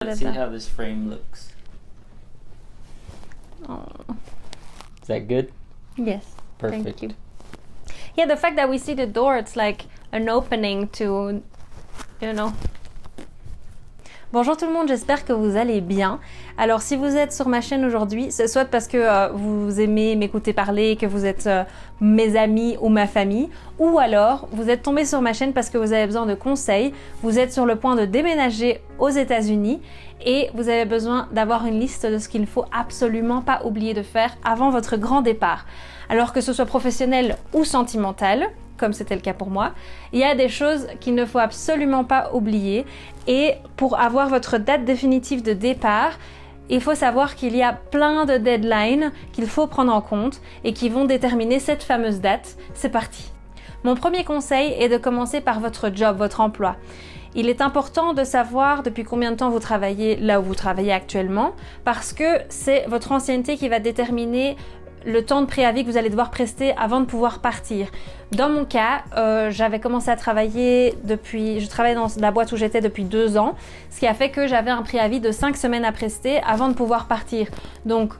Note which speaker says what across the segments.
Speaker 1: Let's see how this frame looks.
Speaker 2: Oh.
Speaker 1: Is that good?
Speaker 2: Yes.
Speaker 1: Perfect.
Speaker 2: Thank you. Yeah, the fact that we see the door, it's like an opening to, you know. Bonjour tout le monde, j'espère que vous allez bien. Alors si vous êtes sur ma chaîne aujourd'hui, c'est soit parce que vous aimez m'écouter parler, que vous êtes mes amis ou ma famille, ou alors vous êtes tombé sur ma chaîne parce que vous avez besoin de conseils, vous êtes sur le point de déménager aux États-Unis et vous avez besoin d'avoir une liste de ce qu'il ne faut absolument pas oublier de faire avant votre grand départ. Alors que ce soit professionnel ou sentimental, comme c'était le cas pour moi, il y a des choses qu'il ne faut absolument pas oublier. Et pour avoir votre date définitive de départ, il faut savoir qu'il y a plein de deadlines qu'il faut prendre en compte et qui vont déterminer cette fameuse date. C'est parti. Mon premier conseil est de commencer par votre job, votre emploi. Il est important de savoir depuis combien de temps vous travaillez là où vous travaillez actuellement, parce que c'est votre ancienneté qui va déterminer le temps de préavis que vous allez devoir prester avant de pouvoir partir. Dans mon cas, j'avais commencé à travailler je travaillais dans la boîte où j'étais depuis 2 ans, ce qui a fait que j'avais un préavis de 5 semaines à prester avant de pouvoir partir. Donc,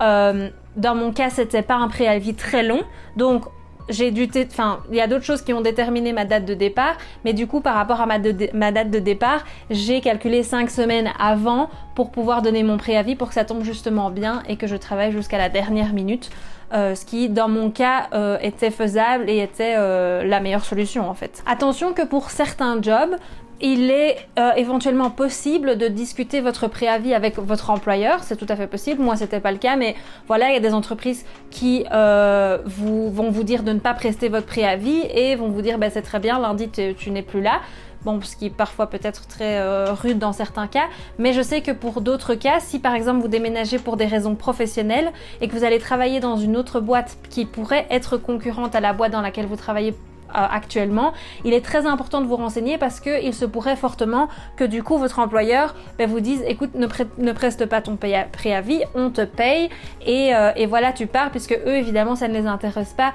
Speaker 2: dans mon cas, c'était pas un préavis très long, donc il y a d'autres choses qui ont déterminé ma date de départ, mais du coup, par rapport à ma date de départ, j'ai calculé 5 semaines avant pour pouvoir donner mon préavis pour que ça tombe justement bien et que je travaille jusqu'à la dernière minute, ce qui, dans mon cas, était faisable et était la meilleure solution en fait. Attention que pour certains jobs, il est éventuellement possible de discuter votre préavis avec votre employeur, c'est tout à fait possible. Moi, c'était pas le cas, mais voilà, il y a des entreprises qui vont vous dire de ne pas prester votre préavis et vont vous dire c'est très bien, lundi tu n'es plus là. Bon, ce qui est parfois peut-être très rude dans certains cas, mais je sais que pour d'autres cas, si par exemple vous déménagez pour des raisons professionnelles et que vous allez travailler dans une autre boîte qui pourrait être concurrente à la boîte dans laquelle vous travaillez actuellement, il est très important de vous renseigner parce qu'il se pourrait fortement que du coup votre employeur vous dise écoute, ne preste pas ton préavis, on te paye et voilà, tu pars, puisque eux évidemment ça ne les intéresse pas,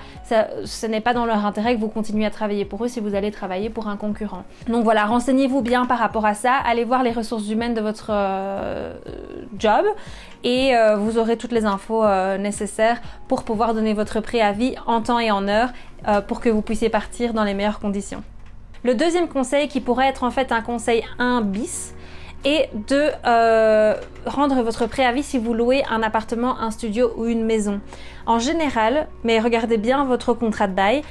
Speaker 2: ce n'est pas dans leur intérêt que vous continuez à travailler pour eux si vous allez travailler pour un concurrent. Donc voilà, renseignez-vous bien par rapport à ça, allez voir les ressources humaines de votre job et vous aurez toutes les infos nécessaires pour pouvoir donner votre préavis en temps et en heure pour que vous puissiez partir dans les meilleures conditions. Le deuxième conseil, qui pourrait être en fait un conseil 1 bis, est de rendre votre préavis si vous louez un appartement, un studio ou une maison. En général, mais regardez bien votre contrat de bail,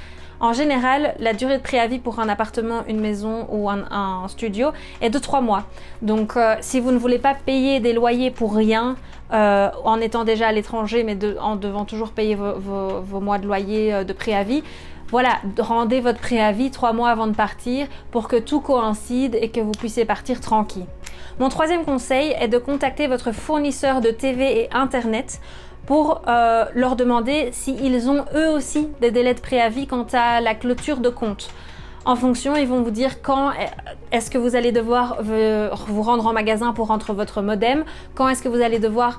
Speaker 2: en général, la durée de préavis pour un appartement, une maison ou un studio est de 3 mois. Donc, si vous ne voulez pas payer des loyers pour rien, en étant déjà à l'étranger, mais en devant toujours payer vos mois de loyer de préavis, voilà, rendez votre préavis 3 mois avant de partir pour que tout coïncide et que vous puissiez partir tranquille. Mon troisième conseil est de contacter votre fournisseur de TV et Internet pour leur demander s'ils ont eux aussi des délais de préavis quant à la clôture de compte. En fonction, ils vont vous dire quand est-ce que vous allez devoir vous rendre en magasin pour rendre votre modem, quand est-ce que vous allez devoir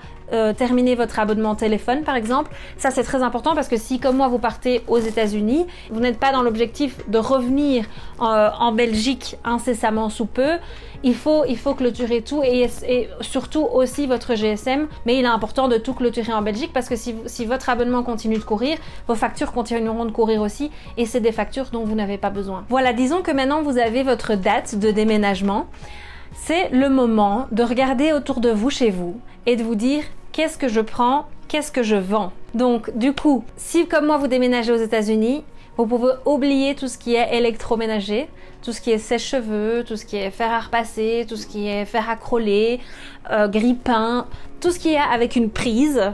Speaker 2: terminer votre abonnement téléphone par exemple. Ça c'est très important parce que si comme moi vous partez aux États-Unis, vous n'êtes pas dans l'objectif de revenir en Belgique incessamment sous peu, il faut clôturer tout et surtout aussi votre GSM, mais il est important de tout clôturer en Belgique parce que si votre abonnement continue de courir, vos factures continueront de courir aussi et c'est des factures dont vous n'avez pas besoin. Voilà, disons que maintenant vous avez votre date de déménagement, c'est le moment de regarder autour de vous chez vous et de vous dire qu'est-ce que je prends, qu'est-ce que je vends. Donc du coup, si comme moi vous déménagez aux États-Unis, vous pouvez oublier tout ce qui est électroménager, tout ce qui est sèche-cheveux, tout ce qui est fer à repasser, tout ce qui est fer à crôler, grille-pain, tout ce qui est avec une prise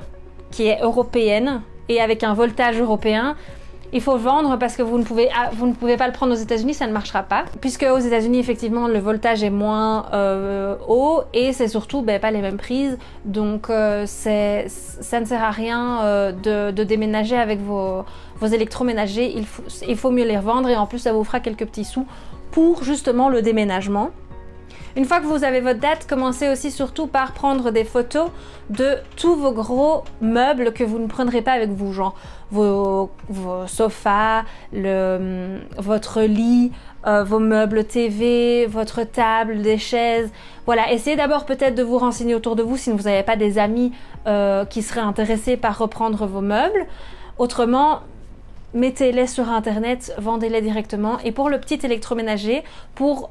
Speaker 2: qui est européenne et avec un voltage européen. Il faut vendre parce que vous ne pouvez pas le prendre aux États-Unis, ça ne marchera pas. Puisque aux États-Unis, effectivement, le voltage est moins haut et c'est surtout pas les mêmes prises. Donc ça ne sert à rien de déménager avec vos électroménagers. Il faut mieux les revendre et en plus ça vous fera quelques petits sous pour justement le déménagement. Une fois que vous avez votre date, commencez aussi surtout par prendre des photos de tous vos gros meubles que vous ne prendrez pas avec vous, genre vos sofas, votre lit, vos meubles TV, votre table, des chaises. Voilà, essayez d'abord peut-être de vous renseigner autour de vous si vous n'avez pas des amis qui seraient intéressés par reprendre vos meubles. Autrement, mettez-les sur internet, vendez-les directement. Et pour le petit électroménager, pour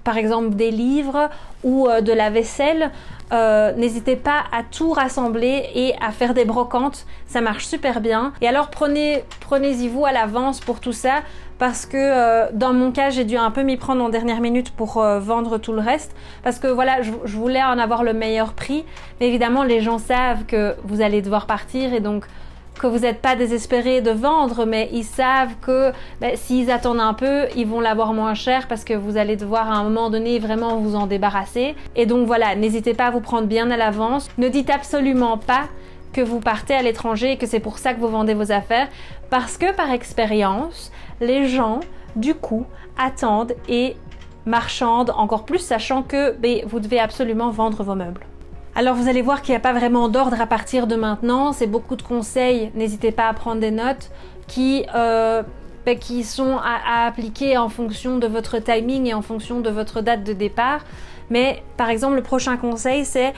Speaker 2: par exemple des livres ou de la vaisselle, n'hésitez pas à tout rassembler et à faire des brocantes, ça marche super bien. Et alors prenez-y vous à l'avance pour tout ça, parce que dans mon cas j'ai dû un peu m'y prendre en dernière minute pour vendre tout le reste, parce que voilà, je voulais en avoir le meilleur prix, mais évidemment les gens savent que vous allez devoir partir et donc que vous n'êtes pas désespéré de vendre, mais ils savent que s'ils attendent un peu, ils vont l'avoir moins cher parce que vous allez devoir à un moment donné vraiment vous en débarrasser. Et donc voilà, n'hésitez pas à vous prendre bien à l'avance. Ne dites absolument pas que vous partez à l'étranger et que c'est pour ça que vous vendez vos affaires, parce que par expérience, les gens, du coup, attendent et marchandent encore plus, sachant que vous devez absolument vendre vos meubles. Alors vous allez voir qu'il n'y a pas vraiment d'ordre à partir de maintenant, c'est beaucoup de conseils, n'hésitez pas à prendre des notes qui sont à appliquer en fonction de votre timing et en fonction de votre date de départ. Mais par exemple, le prochain conseil, c'est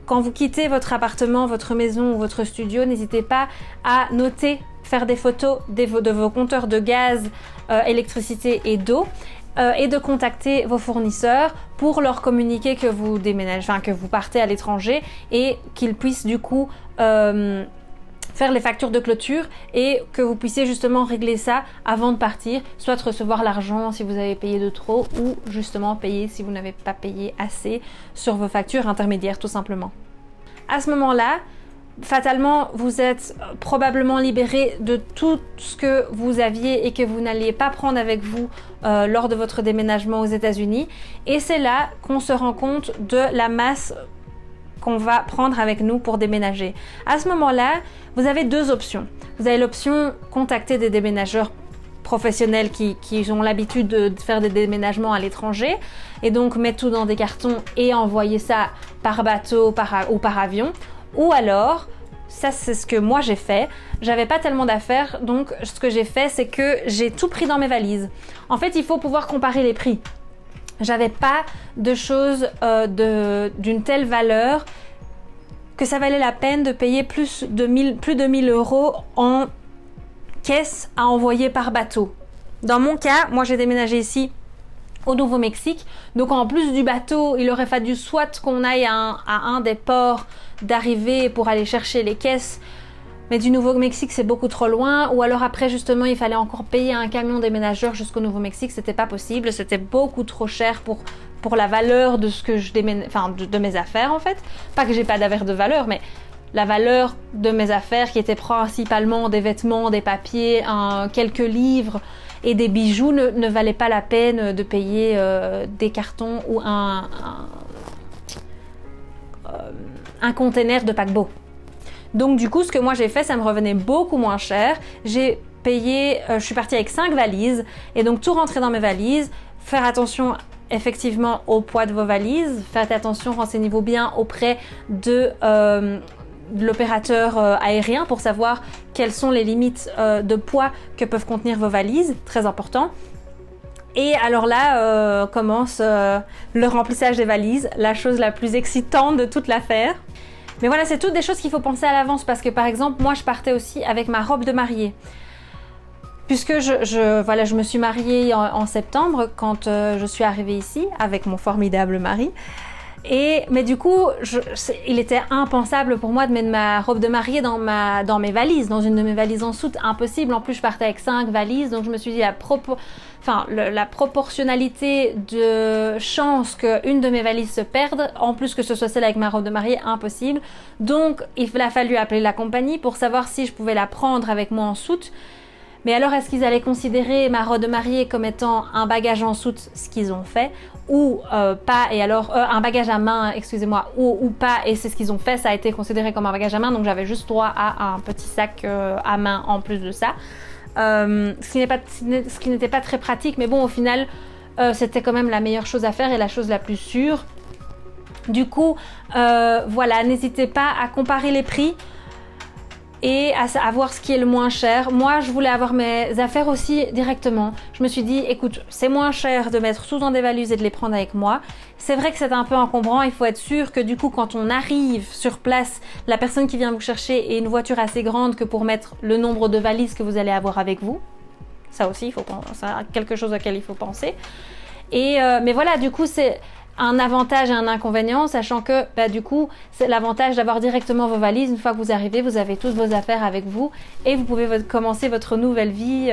Speaker 2: quand vous quittez votre appartement, votre maison ou votre studio, n'hésitez pas à noter, faire des photos de vos compteurs de gaz, électricité et d'eau. Et de contacter vos fournisseurs pour leur communiquer que vous déménagez, que vous partez à l'étranger et qu'ils puissent du coup faire les factures de clôture et que vous puissiez justement régler ça avant de partir, soit recevoir l'argent si vous avez payé de trop ou justement payer si vous n'avez pas payé assez sur vos factures intermédiaires tout simplement. À ce moment-là, fatalement, vous êtes probablement libéré de tout ce que vous aviez et que vous n'alliez pas prendre avec vous lors de votre déménagement aux États-Unis. Et c'est là qu'on se rend compte de la masse qu'on va prendre avec nous pour déménager. À ce moment-là, vous avez deux options. Vous avez l'option contacter des déménageurs professionnels qui ont l'habitude de faire des déménagements à l'étranger et donc mettre tout dans des cartons et envoyer ça par bateau ou par avion. Ou alors, ça c'est ce que moi j'ai fait, j'avais pas tellement d'affaires, donc ce que j'ai fait c'est que j'ai tout pris dans mes valises. En fait, il faut pouvoir comparer les prix. J'avais pas de choses d'une telle valeur que ça valait la peine de payer plus de 1000 € en caisse à envoyer par bateau. Dans mon cas, moi j'ai déménagé ici au Nouveau-Mexique, donc en plus du bateau, il aurait fallu soit qu'on aille à un des ports d'arrivée pour aller chercher les caisses, mais du Nouveau-Mexique c'est beaucoup trop loin, ou alors après justement il fallait encore payer un camion déménageur jusqu'au Nouveau-Mexique, c'était pas possible, c'était beaucoup trop cher pour la valeur de ce que je de mes affaires en fait. Pas que j'ai pas d'affaires de valeur, mais la valeur de mes affaires qui étaient principalement des vêtements, des papiers, quelques livres et des bijoux ne valait pas la peine de payer des cartons ou un container de paquebot. Donc du coup, ce que moi j'ai fait, ça me revenait beaucoup moins cher. J'ai payé, je suis partie avec 5 valises et donc tout rentrer dans mes valises. Faire attention effectivement au poids de vos valises. Faites attention, renseignez-vous bien auprès de l'opérateur aérien pour savoir quelles sont les limites de poids que peuvent contenir vos valises, très important. Et alors là commence le remplissage des valises, la chose la plus excitante de toute l'affaire. Mais voilà, c'est toutes des choses qu'il faut penser à l'avance parce que par exemple, moi je partais aussi avec ma robe de mariée. Puisque je me suis mariée en septembre quand je suis arrivée ici avec mon formidable mari. Mais du coup, il était impensable pour moi de mettre ma robe de mariée dans mes valises, dans une de mes valises en soute, impossible. En plus, je partais avec 5 valises, donc je me suis dit la proportionnalité de chance qu'une de mes valises se perde, en plus que ce soit celle avec ma robe de mariée, impossible. Donc, il a fallu appeler la compagnie pour savoir si je pouvais la prendre avec moi en soute. Mais alors, est-ce qu'ils allaient considérer ma robe de mariée comme étant un bagage en soute, ce qu'ils ont fait, ou pas, et alors un bagage à main, excusez-moi, ou pas, et c'est ce qu'ils ont fait, ça a été considéré comme un bagage à main, donc j'avais juste droit à un petit sac à main en plus de ça, ce qui n'était pas très pratique, mais bon, au final, c'était quand même la meilleure chose à faire et la chose la plus sûre. Du coup, voilà, n'hésitez pas à comparer les prix et à voir ce qui est le moins cher. Moi, je voulais avoir mes affaires aussi directement. Je me suis dit, écoute, c'est moins cher de mettre tout dans des valises et de les prendre avec moi. C'est vrai que c'est un peu encombrant. Il faut être sûr que du coup, quand on arrive sur place, la personne qui vient vous chercher ait une voiture assez grande que pour mettre le nombre de valises que vous allez avoir avec vous. Ça aussi, c'est quelque chose auquel il faut penser. Mais voilà, du coup, c'est un avantage et un inconvénient, sachant que du coup, c'est l'avantage d'avoir directement vos valises. Une fois que vous arrivez, vous avez toutes vos affaires avec vous et vous pouvez commencer votre nouvelle vie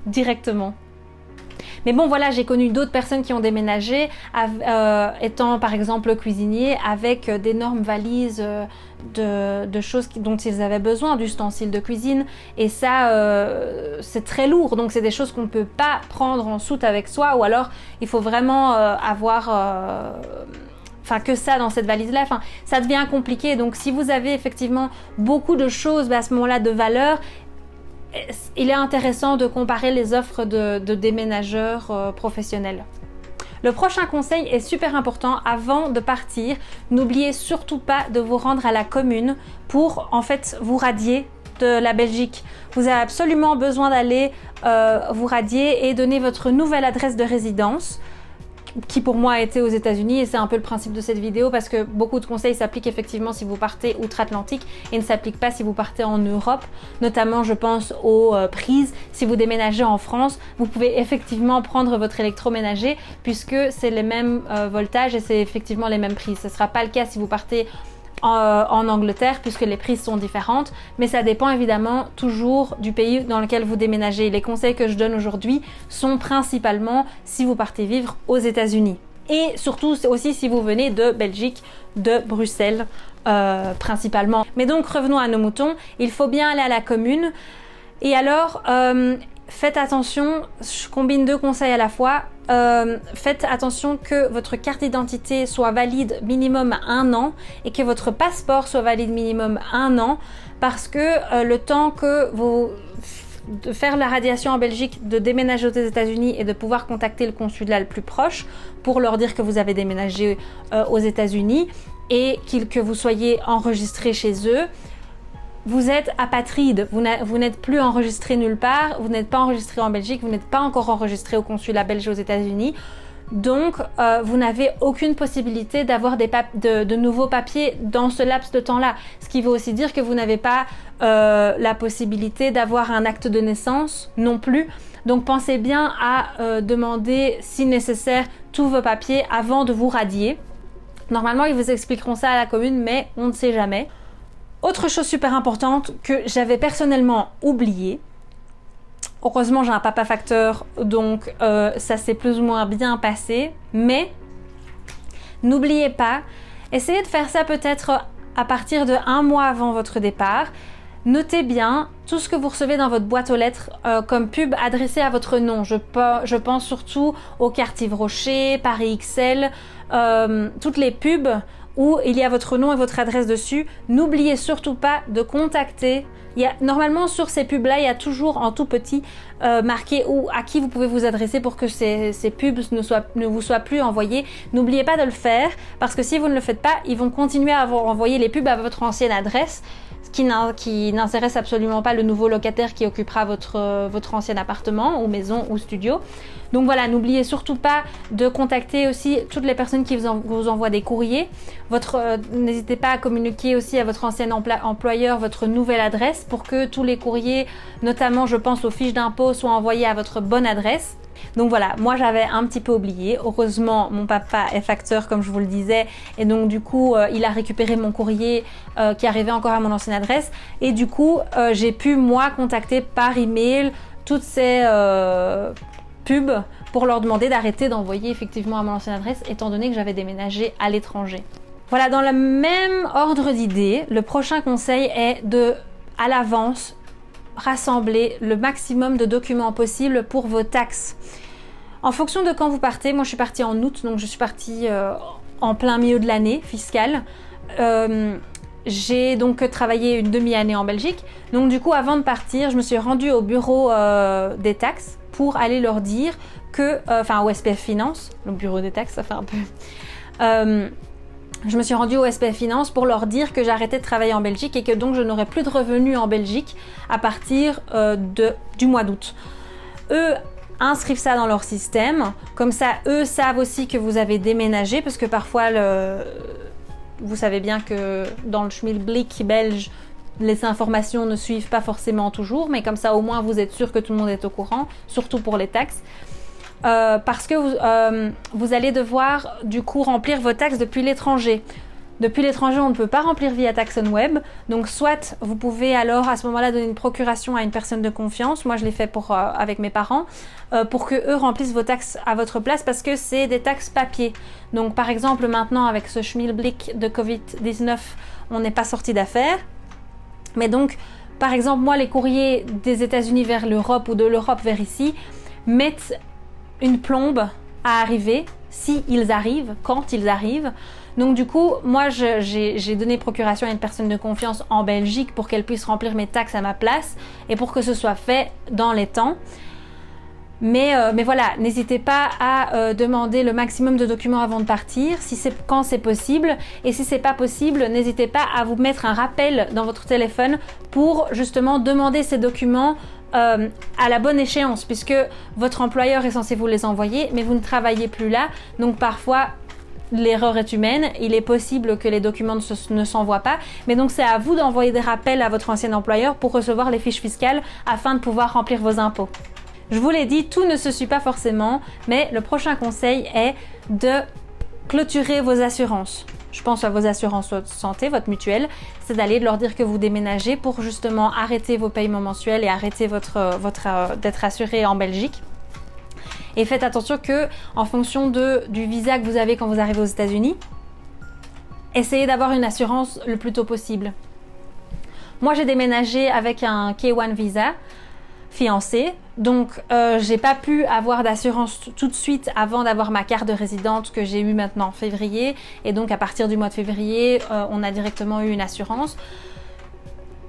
Speaker 2: directement. Mais bon, voilà, j'ai connu d'autres personnes qui ont déménagé, étant par exemple cuisinier, avec d'énormes valises de choses dont ils avaient besoin, d'ustensiles de cuisine. Et ça, c'est très lourd. Donc, c'est des choses qu'on ne peut pas prendre en soute avec soi. Ou alors, il faut vraiment avoir... que ça dans cette valise-là, ça devient compliqué. Donc, si vous avez effectivement beaucoup de choses à ce moment-là de valeur, il est intéressant de comparer les offres de déménageurs professionnels. Le prochain conseil est super important. Avant de partir, n'oubliez surtout pas de vous rendre à la commune pour en fait vous radier de la Belgique. Vous avez absolument besoin d'aller vous radier et donner votre nouvelle adresse de résidence, qui pour moi a été aux États-Unis, et c'est un peu le principe de cette vidéo parce que beaucoup de conseils s'appliquent effectivement si vous partez outre-Atlantique et ne s'appliquent pas si vous partez en Europe. Notamment, je pense aux prises. Si vous déménagez en France, vous pouvez effectivement prendre votre électroménager puisque c'est les mêmes voltages et c'est effectivement les mêmes prises. Ce ne sera pas le cas si vous partez en Angleterre puisque les prises sont différentes, mais ça dépend évidemment toujours du pays dans lequel vous déménagez. Les conseils que je donne aujourd'hui sont principalement si vous partez vivre aux États-Unis et surtout aussi si vous venez de Belgique, de Bruxelles principalement. Mais donc revenons à nos moutons, il faut bien aller à la commune. Et alors faites attention, je combine deux conseils à la fois. Faites attention que votre carte d'identité soit valide minimum 1 an et que votre passeport soit valide minimum 1 an parce que le temps que de faire la radiation en Belgique, de déménager aux États-Unis et de pouvoir contacter le consulat le plus proche pour leur dire que vous avez déménagé aux États-Unis et que vous soyez enregistré chez eux, vous êtes apatride, vous n'êtes plus enregistré nulle part, vous n'êtes pas enregistré en Belgique, vous n'êtes pas encore enregistré au consulat belge aux États-Unis. Donc, vous n'avez aucune possibilité d'avoir de nouveaux papiers dans ce laps de temps-là. Ce qui veut aussi dire que vous n'avez pas la possibilité d'avoir un acte de naissance non plus. Donc, pensez bien à demander, si nécessaire, tous vos papiers avant de vous radier. Normalement, ils vous expliqueront ça à la commune, mais on ne sait jamais. Autre chose super importante que j'avais personnellement oublié, heureusement j'ai un papa facteur donc ça s'est plus ou moins bien passé, mais n'oubliez pas, essayez de faire ça peut-être à partir de 1 mois avant votre départ. Notez bien tout ce que vous recevez dans votre boîte aux lettres comme pub adressée à votre nom. Je pense surtout aux cartes Yves Rocher, Paris XL, toutes les pubs où il y a votre nom et votre adresse dessus. N'oubliez surtout pas de contacter. Normalement sur ces pubs-là, il y a toujours en tout petit marqué à qui vous pouvez vous adresser pour que ces pubs ne vous soient plus envoyées. N'oubliez pas de le faire parce que si vous ne le faites pas, ils vont continuer à vous envoyer les pubs à votre ancienne adresse, ce qui n'intéresse absolument pas le nouveau locataire qui occupera votre ancien appartement ou maison ou studio. Donc voilà, n'oubliez surtout pas de contacter aussi toutes les personnes qui vous envoient des courriers. N'hésitez pas à communiquer aussi à votre ancien employeur votre nouvelle adresse pour que tous les courriers, notamment je pense aux fiches d'impôt, soient envoyés à votre bonne adresse. Donc voilà, moi j'avais un petit peu oublié. Heureusement, mon papa est facteur comme je vous le disais et donc du coup il a récupéré mon courrier qui arrivait encore à mon ancienne adresse et du coup j'ai pu moi contacter par email toutes ces pubs pour leur demander d'arrêter d'envoyer effectivement à mon ancienne adresse étant donné que j'avais déménagé à l'étranger. Voilà, dans le même ordre d'idées, le prochain conseil est de, à l'avance, rassembler le maximum de documents possibles pour vos taxes. En fonction de quand vous partez, moi je suis partie en août, donc je suis partie en plein milieu de l'année fiscale. J'ai donc travaillé une demi-année en Belgique. Donc du coup, avant de partir, je me suis rendue au bureau des taxes pour aller leur dire que, au SPF Finance, le bureau des taxes, ça fait un peu... je me suis rendue au SPF Finance pour leur dire que j'arrêtais de travailler en Belgique et que donc je n'aurais plus de revenus en Belgique à partir du mois d'août. Eux inscrivent ça dans leur système, comme ça eux savent aussi que vous avez déménagé, parce que parfois vous savez bien que dans le schmilblick belge, les informations ne suivent pas forcément toujours, mais comme ça au moins vous êtes sûr que tout le monde est au courant, surtout pour les taxes. Parce que vous allez devoir du coup remplir vos taxes depuis l'étranger. Depuis l'étranger, on ne peut pas remplir via TaxOnWeb. Donc soit vous pouvez alors à ce moment-là donner une procuration à une personne de confiance. Moi je l'ai fait avec mes parents pour que eux remplissent vos taxes à votre place, parce que c'est des taxes papier. Donc par exemple maintenant avec ce schmilblick de Covid-19, on n'est pas sorti d'affaires. Mais donc par exemple moi les courriers des États-Unis vers l'Europe ou de l'Europe vers ici mettent une plombe à arriver, si ils arrivent, quand ils arrivent. Donc du coup, moi j'ai donné procuration à une personne de confiance en Belgique pour qu'elle puisse remplir mes taxes à ma place et pour que ce soit fait dans les temps. Mais voilà, n'hésitez pas à demander le maximum de documents avant de partir, quand c'est possible. Et si c'est pas possible, n'hésitez pas à vous mettre un rappel dans votre téléphone pour justement demander ces documents à la bonne échéance, puisque votre employeur est censé vous les envoyer, mais vous ne travaillez plus là. Donc parfois, l'erreur est humaine. Il est possible que les documents ne s'envoient pas. Mais donc c'est à vous d'envoyer des rappels à votre ancien employeur pour recevoir les fiches fiscales afin de pouvoir remplir vos impôts. Je vous l'ai dit, tout ne se suit pas forcément, mais le prochain conseil est de clôturer vos assurances. Je pense à vos assurances santé, votre mutuelle, c'est d'aller leur dire que vous déménagez pour justement arrêter vos paiements mensuels et arrêter d'être assuré en Belgique. Et faites attention que, en fonction du visa que vous avez quand vous arrivez aux États-Unis, essayez d'avoir une assurance le plus tôt possible. Moi, j'ai déménagé avec un K1 visa fiancé, donc j'ai pas pu avoir d'assurance tout de suite avant d'avoir ma carte de résidente que j'ai eue maintenant en février, et donc à partir du mois de février on a directement eu une assurance.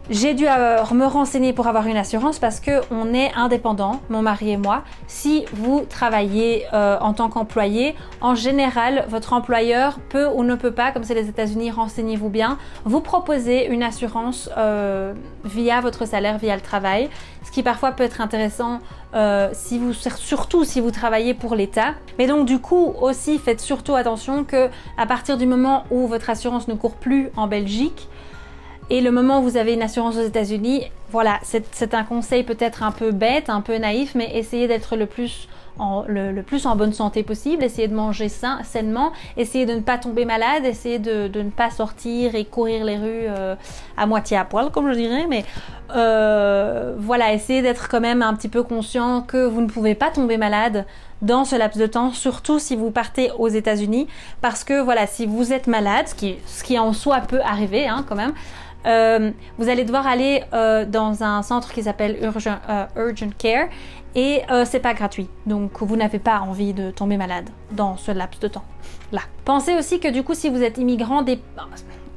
Speaker 2: J'ai dû me renseigner pour avoir une assurance parce qu'on est indépendants, mon mari et moi. Si vous travaillez en tant qu'employé, en général, votre employeur peut ou ne peut pas, comme c'est les États-Unis, renseignez-vous bien, vous proposer une assurance via votre salaire, via le travail, ce qui parfois peut être intéressant surtout si vous travaillez pour l'État. Mais donc du coup aussi, faites surtout attention que à partir du moment où votre assurance ne court plus en Belgique, et le moment où vous avez une assurance aux États-Unis, voilà, c'est un conseil peut-être un peu bête, un peu naïf, mais essayez d'être le plus en bonne santé possible, essayez de manger sainement, essayez de ne pas tomber malade, essayez de ne pas sortir et courir les rues à moitié à poil, comme je dirais, mais voilà, essayez d'être quand même un petit peu conscient que vous ne pouvez pas tomber malade dans ce laps de temps, surtout si vous partez aux États-Unis, parce que voilà, si vous êtes malade, ce qui en soi peut arriver quand même, vous allez devoir aller dans un centre qui s'appelle Urgent Care et c'est pas gratuit, donc vous n'avez pas envie de tomber malade dans ce laps de temps là. Pensez aussi que du coup si vous êtes immigrant,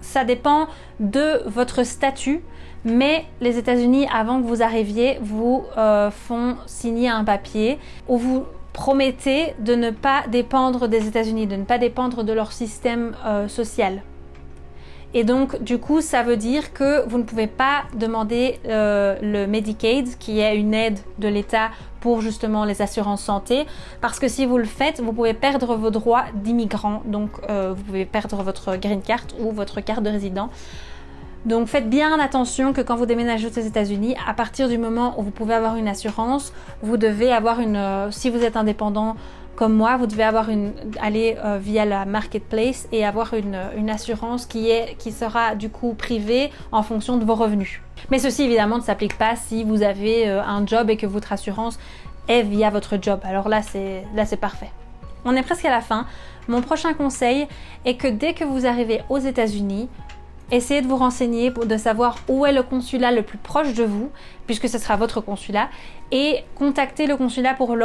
Speaker 2: ça dépend de votre statut, mais les États-Unis avant que vous arriviez vous font signer un papier où vous promettez de ne pas dépendre des États-Unis, de ne pas dépendre de leur système social. Et donc, du coup, ça veut dire que vous ne pouvez pas demander le Medicaid, qui est une aide de l'État pour justement les assurances santé, parce que si vous le faites, vous pouvez perdre vos droits d'immigrant. Donc, vous pouvez perdre votre green card ou votre carte de résident. Donc, faites bien attention que quand vous déménagez aux États-Unis, à partir du moment où vous pouvez avoir une assurance, vous devez avoir si vous êtes indépendant, comme moi, vous devez aller via la marketplace et avoir une assurance qui sera du coup privée en fonction de vos revenus. Mais ceci évidemment ne s'applique pas si vous avez un job et que votre assurance est via votre job. Alors là c'est parfait. On est presque à la fin. Mon prochain conseil est que dès que vous arrivez aux États-Unis, essayez de vous renseigner de savoir où est le consulat le plus proche de vous, puisque ce sera votre consulat, et contactez le consulat pour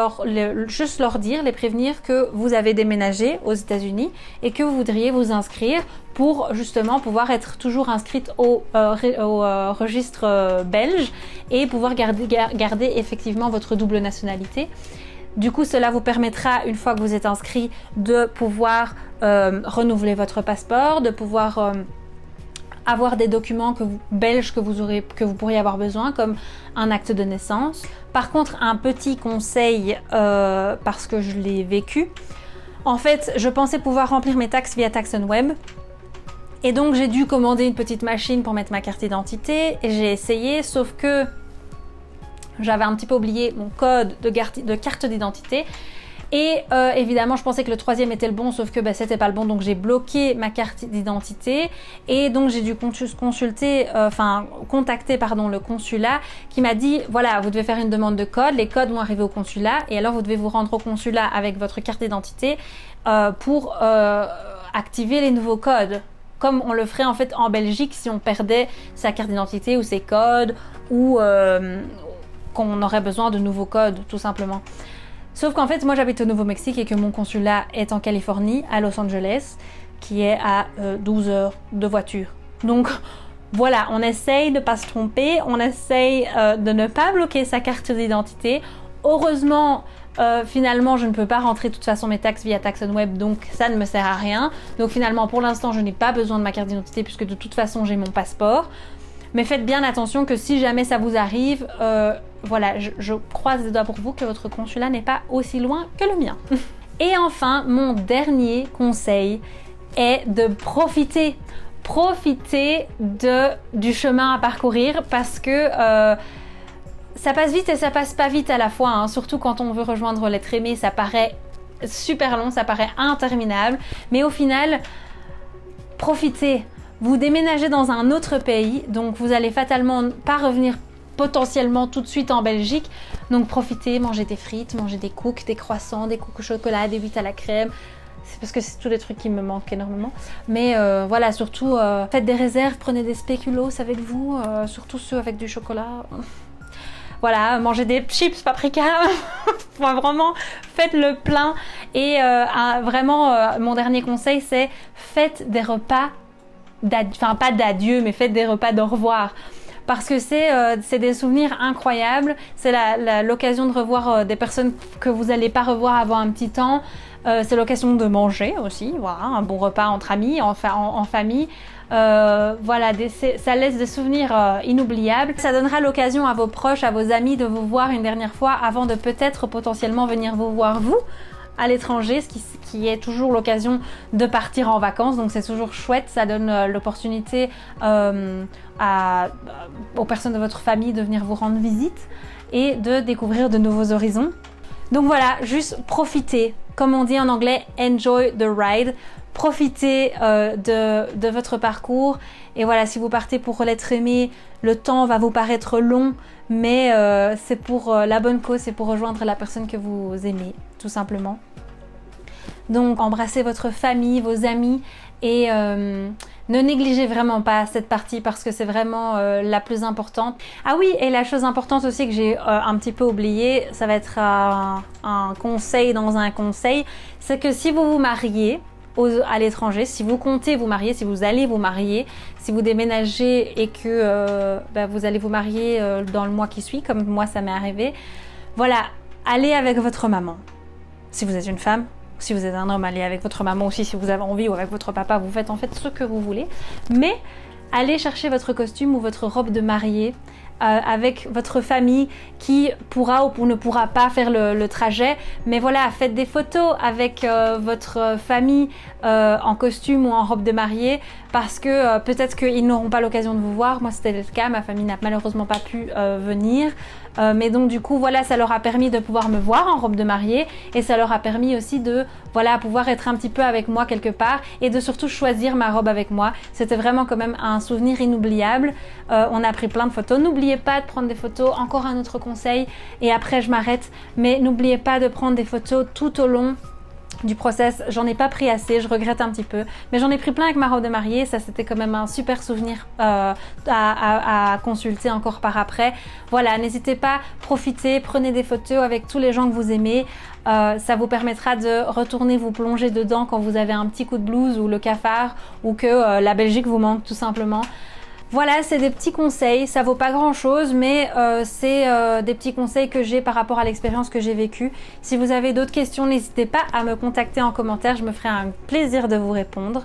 Speaker 2: juste leur dire, les prévenir que vous avez déménagé aux États-Unis et que vous voudriez vous inscrire pour justement pouvoir être toujours inscrite au registre belge et pouvoir garder effectivement votre double nationalité. Du coup, cela vous permettra, une fois que vous êtes inscrit, de pouvoir renouveler votre passeport, de pouvoir avoir des documents belges que vous pourriez avoir besoin, comme un acte de naissance. Par contre, un petit conseil, parce que je l'ai vécu, en fait, je pensais pouvoir remplir mes taxes via Tax on Web. Et donc, j'ai dû commander une petite machine pour mettre ma carte d'identité. Et j'ai essayé, sauf que j'avais un petit peu oublié mon code de carte d'identité. Et évidemment, je pensais que le 3e était le bon, sauf que c'était pas le bon. Donc, j'ai bloqué ma carte d'identité. Et donc, j'ai dû contacter le consulat qui m'a dit, voilà, vous devez faire une demande de code. Les codes vont arriver au consulat. Et alors, vous devez vous rendre au consulat avec votre carte d'identité pour activer les nouveaux codes. Comme on le ferait en fait en Belgique si on perdait sa carte d'identité ou ses codes ou qu'on aurait besoin de nouveaux codes, tout simplement. Sauf qu'en fait, moi j'habite au Nouveau-Mexique et que mon consulat est en Californie, à Los Angeles, qui est à 12 heures de voiture. Donc voilà, on essaye de ne pas se tromper, on essaye de ne pas bloquer sa carte d'identité. Heureusement, finalement, je ne peux pas rentrer de toute façon mes taxes via Tax on Web, donc ça ne me sert à rien. Donc finalement, pour l'instant, je n'ai pas besoin de ma carte d'identité puisque de toute façon, j'ai mon passeport. Mais faites bien attention que si jamais ça vous arrive, voilà, je croise les doigts pour vous que votre consulat n'est pas aussi loin que le mien. Et enfin, mon dernier conseil est de profiter du chemin à parcourir parce que ça passe vite et ça passe pas vite à la fois, hein. Surtout quand on veut rejoindre l'être aimé, ça paraît super long, ça paraît interminable, mais au final, profitez. Vous déménagez dans un autre pays, donc vous allez fatalement pas revenir potentiellement tout de suite en Belgique. Donc profitez, mangez des frites, mangez des cookies, des croissants, des cookies au chocolat, des huîtres à la crème. C'est parce que c'est tous les trucs qui me manquent énormément. Mais voilà, surtout faites des réserves, prenez des spéculoos avec vous, surtout ceux avec du chocolat. Voilà, mangez des chips paprika. Vraiment, faites le plein. Et vraiment, mon dernier conseil, c'est faites des repas pas d'adieu, mais faites des repas d'au revoir. Parce que c'est des souvenirs incroyables. C'est l'occasion de revoir des personnes que vous n'allez pas revoir avant un petit temps. C'est l'occasion de manger aussi. Voilà, un bon repas entre amis, en famille. Voilà, ça laisse des souvenirs inoubliables. Ça donnera l'occasion à vos proches, à vos amis de vous voir une dernière fois avant de peut-être potentiellement venir vous voir vous à l'étranger, ce qui est toujours l'occasion de partir en vacances, donc c'est toujours chouette, ça donne l'opportunité aux personnes de votre famille de venir vous rendre visite et de découvrir de nouveaux horizons. Donc voilà, juste profitez, comme on dit en anglais, enjoy the ride, profitez de votre parcours. Et voilà, si vous partez pour l'être aimé, le temps va vous paraître long, mais c'est pour la bonne cause, c'est pour rejoindre la personne que vous aimez, tout simplement. Donc embrassez votre famille, vos amis et ne négligez vraiment pas cette partie parce que c'est vraiment la plus importante. Ah oui, et la chose importante aussi que j'ai un petit peu oubliée, ça va être un conseil dans un conseil, c'est que si vous vous mariez à l'étranger, si vous comptez vous marier, si vous allez vous marier, si vous déménagez et que vous allez vous marier dans le mois qui suit, comme moi ça m'est arrivé, voilà, allez avec votre maman. Si vous êtes une femme, si vous êtes un homme, allez avec votre maman aussi, si vous avez envie, ou avec votre papa, vous faites en fait ce que vous voulez. Mais allez chercher votre costume ou votre robe de mariée avec votre famille qui pourra ou ne pourra pas faire le trajet. Mais voilà, faites des photos avec votre famille en costume ou en robe de mariée parce que peut-être qu'ils n'auront pas l'occasion de vous voir. Moi, c'était le cas, ma famille n'a malheureusement pas pu venir. Mais donc du coup voilà, ça leur a permis de pouvoir me voir en robe de mariée et ça leur a permis aussi de pouvoir être un petit peu avec moi quelque part et de surtout choisir ma robe avec moi. C'était vraiment quand même un souvenir inoubliable. On a pris plein de photos. N'oubliez pas de prendre des photos, encore un autre conseil et après je m'arrête, mais n'oubliez pas de prendre des photos tout au long du process, j'en ai pas pris assez, je regrette un petit peu, mais j'en ai pris plein avec ma robe de mariée, ça c'était quand même un super souvenir à consulter encore par après. Voilà, n'hésitez pas, profitez, prenez des photos avec tous les gens que vous aimez, ça vous permettra de retourner vous plonger dedans quand vous avez un petit coup de blues ou le cafard ou que la Belgique vous manque tout simplement. Voilà, c'est des petits conseils, ça vaut pas grand chose, mais c'est des petits conseils que j'ai par rapport à l'expérience que j'ai vécue. Si vous avez d'autres questions, n'hésitez pas à me contacter en commentaire, je me ferai un plaisir de vous répondre.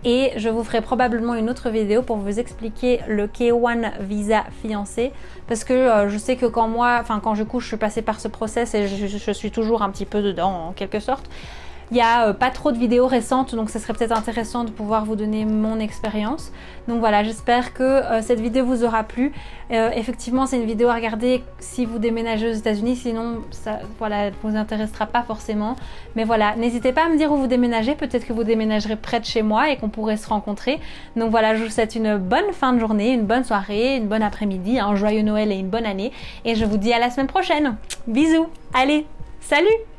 Speaker 2: Et je vous ferai probablement une autre vidéo pour vous expliquer le K1 visa fiancé. Parce que je sais que quand je couche, je suis passée par ce process et je suis toujours un petit peu dedans en quelque sorte. Il n'y a pas trop de vidéos récentes, donc ce serait peut-être intéressant de pouvoir vous donner mon expérience. Donc voilà, j'espère que cette vidéo vous aura plu. Effectivement, c'est une vidéo à regarder si vous déménagez aux États-Unis, sinon ça voilà, vous intéressera pas forcément. Mais voilà, n'hésitez pas à me dire où vous déménagez, peut-être que vous déménagerez près de chez moi et qu'on pourrait se rencontrer. Donc voilà, je vous souhaite une bonne fin de journée, une bonne soirée, une bonne après-midi, un joyeux Noël et une bonne année. Et je vous dis à la semaine prochaine. Bisous. Allez, salut!